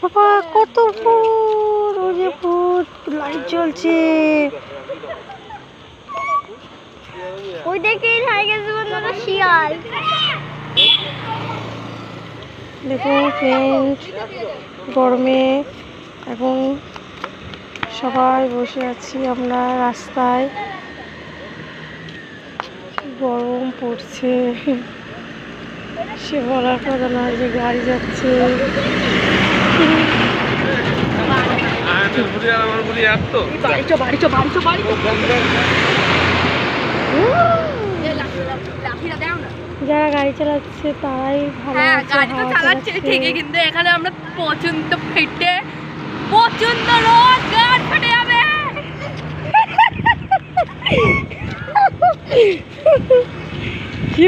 বাবা কত ভূত, ওই যে ভূত লাইট জ্বলছে। ওই দেখেই হাই গেছে বন্ধুরা শিয়াল। দেখুন ফ্রেন্ড, গরমে এখন সবাই বসে আছি আমরা রাস্তায়, গরম পড়ছে। সে বলার কথা না যে গাড়ি যাচ্ছে। যারা গাড়ি চালাচ্ছে তারাই ভালো চালাচ্ছে ঠিকই, কিন্তু এখানে আমরা প্রচন্ড ফেটে প্রচন্ড রোদ, গাড় ফেটে যাবে। কি